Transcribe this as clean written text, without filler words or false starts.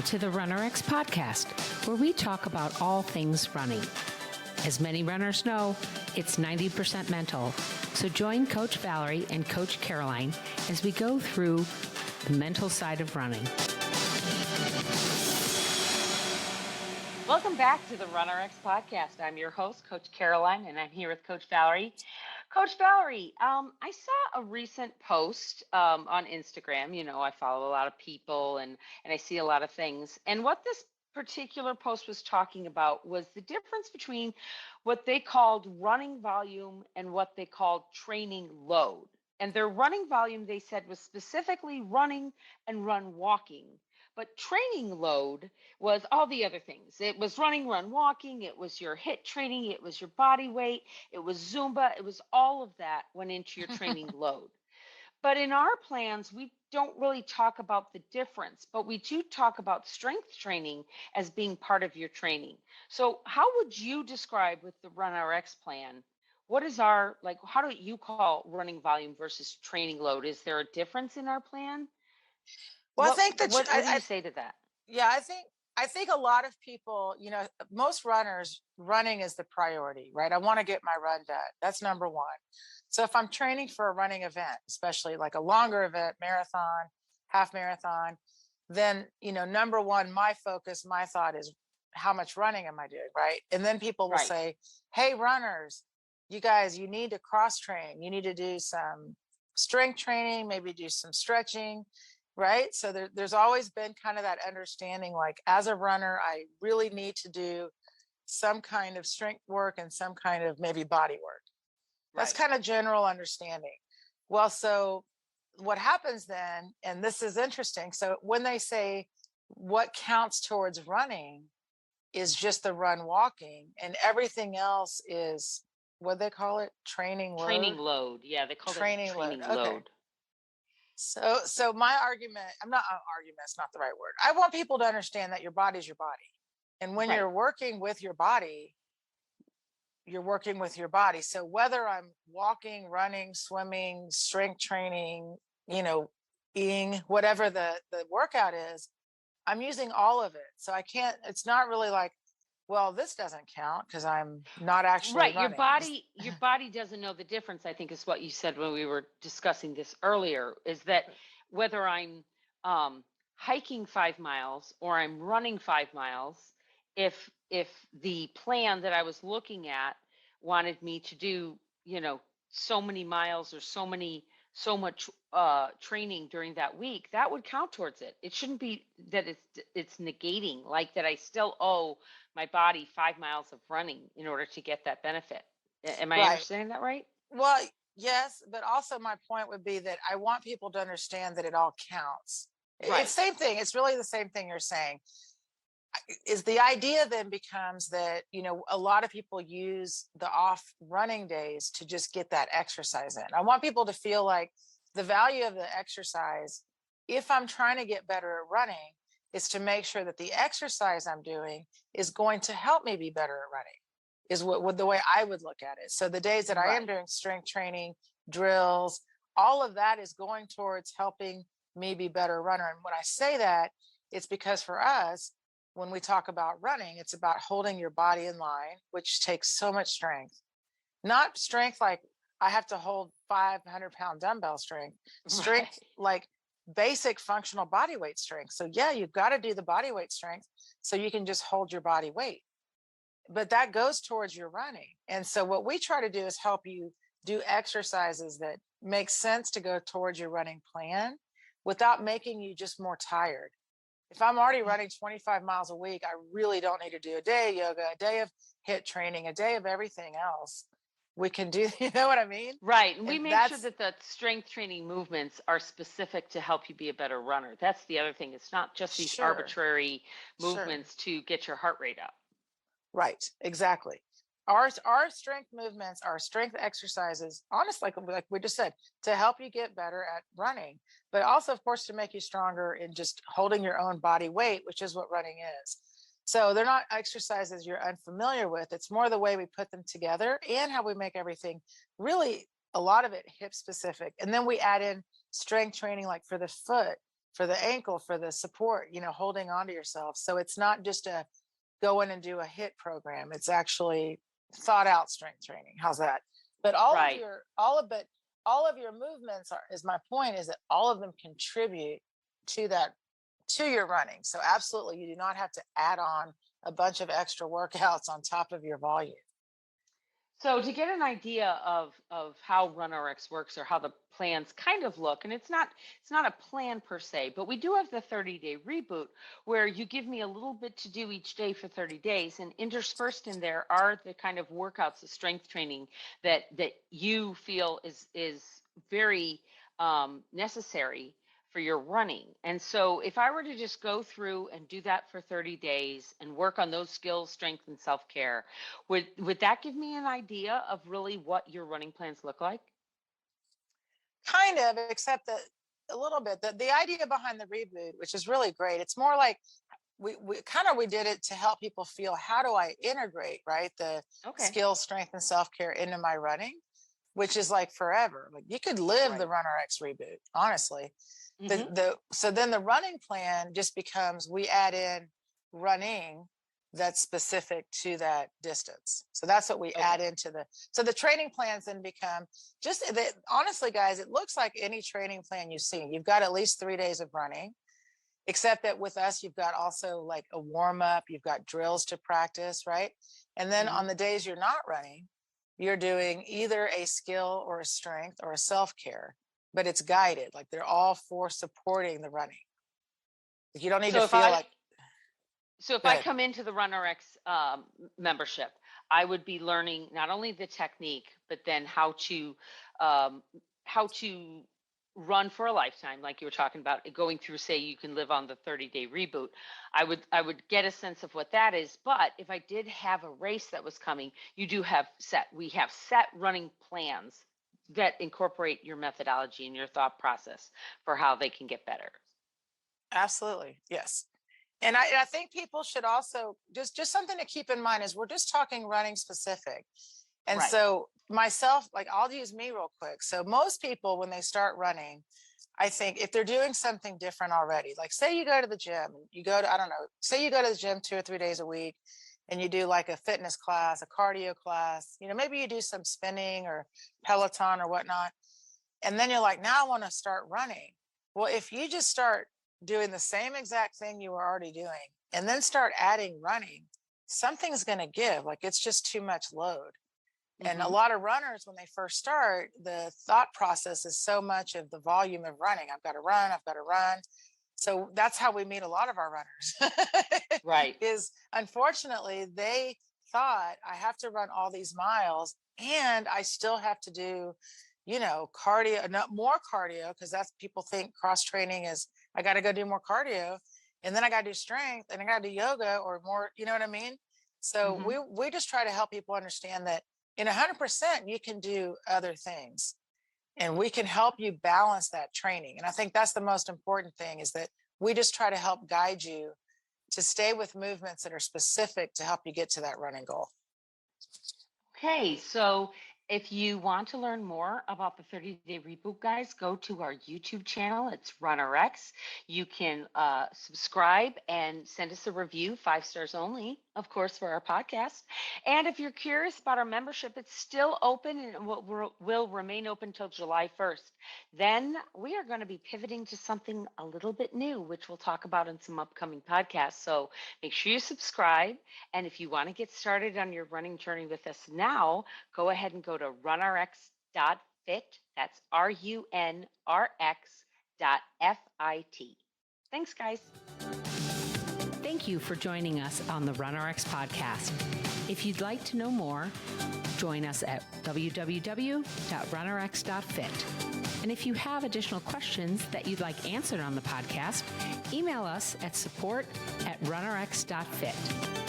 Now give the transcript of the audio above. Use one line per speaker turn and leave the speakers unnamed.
to the RunRX podcast, where we talk about all things running. As many runners know, it's 90% mental. So join Coach Valerie and Coach Caroline as we go through the mental side of running. Welcome back to the RunRX podcast. I'm your host, Coach Caroline, and I'm here with Coach Valerie. Coach Valerie, I saw a recent post on Instagram. You know, I follow a lot of people and I see a lot of things. And what this particular post was talking about was the difference between what they called running volume and what they called training load. And their running volume, they said, was specifically running and run walking. But training load was all the other things. It was running, run, walking. It was your HIIT training. It was your body weight. It was Zumba. It was all of that went into your training load. But in our plans, we don't really talk about the difference, but we do talk about strength training as being part of your training. So how would you describe with the RunRX plan? What is our, like, how do you call running volume versus training load? Is there a difference in our plan?
Well, I think that
what do you say to that?
Yeah, I think a lot of people, you know, most runners, running is the priority, right? I want to get my run done. That's number one. So if I'm training for a running event, especially like a longer event, marathon, half marathon, then, you know, number one, my focus, my thought is how much running am I doing, right? And then people will say, hey, runners, you guys, you need to cross train. You need to do some strength training, maybe do some stretching. Right. So there's always been kind of that understanding, like as a runner, I really need to do some kind of strength work and some kind of maybe body work. That's kind of general understanding. Well, so what happens then, and this is interesting. So when they say what counts towards running is just the run walking and everything else is what they call it, training load.
Training load. Yeah, they call it training load.
Okay. So my argument, it's not the right word. I want people to understand that your body's your body. And when you're working with your body, you're working with your body. So whether I'm walking, running, swimming, strength training, you know, eating, whatever the workout is, I'm using all of it. So it's not really like, well, this doesn't count because I'm not actually running.
Your body doesn't know the difference, I think is what you said when we were discussing this earlier, is that whether I'm hiking 5 miles or I'm running 5 miles, if the plan that I was looking at wanted me to do, you know, so many miles or so much training during that week, that would count towards it. It shouldn't be that it's negating, like that I still owe my body 5 miles of running in order to get that benefit. Am I understanding that right?
Well, yes, but also my point would be that I want people to understand that it all counts. It's the same thing. It's really the same thing you're saying. Is the idea then becomes that, you know, a lot of people use the off running days to just get that exercise in. I want people to feel like the value of the exercise, if I'm trying to get better at running, is to make sure that the exercise I'm doing is going to help me be better at running, is what the way I would look at it. So the days that I am doing strength training, drills, all of that is going towards helping me be a better runner. And when I say that, it's because for us, when we talk about running, it's about holding your body in line, which takes so much strength. Not strength like I have to hold 500-pound dumbbell strength, like basic functional body weight strength. So yeah, you've got to do the body weight strength so you can just hold your body weight. But that goes towards your running. And so what we try to do is help you do exercises that make sense to go towards your running plan without making you just more tired. If I'm already running 25 miles a week, I really don't need to do a day of yoga, a day of HIIT training, a day of everything else. We can do, you know what I mean?
Right. And we make sure that the strength training movements are specific to help you be a better runner. That's the other thing. It's not just these arbitrary movements to get your heart rate up.
Right. Exactly. Our strength movements, our strength exercises, honestly, like we just said, to help you get better at running, but also, of course, to make you stronger in just holding your own body weight, which is what running is. So they're not exercises you're unfamiliar with. It's more the way we put them together and how we make everything really, a lot of it hip specific. And then we add in strength training, like for the foot, for the ankle, for the support, holding on to yourself. So it's not just a go in and do a HIIT program. It's actually thought out strength training. How's that? But all of your movements is my point, is that all of them contribute to your running. So absolutely, you do not have to add on a bunch of extra workouts on top of your volume.
So to get an idea of how RunRX works, or how the plans kind of look, and it's not a plan per se, but we do have the 30-day reboot, where you give me a little bit to do each day for 30 days, and interspersed in there are the kind of workouts, the strength training that you feel is very necessary for your running. And so if I were to just go through and do that for 30 days and work on those skills, strength, and self-care, would that give me an idea of really what your running plans look like?
Kind of, except that a little bit. The idea behind the reboot, which is really great, it's more like we did it to help people feel, how do I integrate, right, the skills, strength, and self-care into my running, which is like forever. Like, you could live the RunRX reboot, honestly. So then the running plan just becomes, we add in running that's specific to that distance. So that's what we add into so the training plans then become honestly, guys, it looks like any training plan you've seen. You've got at least 3 days of running, except that with us, you've got also like a warm up, you've got drills to practice, right? And then on the days you're not running, you're doing either a skill or a strength or a self-care, but it's guided. Like, they're all for supporting the running. Like, you don't need to feel like.
So if I come into the RunRX membership, I would be learning not only the technique, but then how to run for a lifetime, like you were talking about, going through, say, you can live on the 30-day reboot. I would get a sense of what that is. But if I did have a race that was coming, we have set running plans that incorporate your methodology and your thought process for how they can get better.
Absolutely. Yes. And I think people should also just something to keep in mind is we're just talking running specific. And so myself, like, I'll use me real quick. So most people, when they start running, I think if they're doing something different already, like say you go to the gym, say you go to the gym 2 or 3 days a week, and you do like a fitness class, a cardio class, maybe you do some spinning or Peloton or whatnot. And then you're like, now I want to start running. Well, if you just start doing the same exact thing you were already doing and then start adding running, something's going to give. Like, it's just too much load. And a lot of runners, when they first start, the thought process is so much of the volume of running. I've got to run. So that's how we meet a lot of our runners. Is unfortunately, they thought, I have to run all these miles and I still have to do, cardio, not more cardio, because that's, people think cross training is, I got to go do more cardio, and then I got to do strength, and I got to do yoga or more, you know what I mean? So we just try to help people understand that in 100%, you can do other things, and we can help you balance that training. And I think that's the most important thing, is that we just try to help guide you to stay with movements that are specific to help you get to that running goal.
Okay, so if you want to learn more about the 30-day reboot, guys, go to our YouTube channel. It's RunRX. You can subscribe and send us a review, 5 stars only, of course, for our podcast. And if you're curious about our membership, it's still open and will remain open until July 1st. Then we are going to be pivoting to something a little bit new, which we'll talk about in some upcoming podcasts. So make sure you subscribe. And if you want to get started on your running journey with us now, go ahead and go to runrx.fit. That's RUNRX.fit. Thanks, guys.
Thank you for joining us on the RunRX podcast. If you'd like to know more, join us at www.runrx.fit. And if you have additional questions that you'd like answered on the podcast, email us at support@runrx.fit.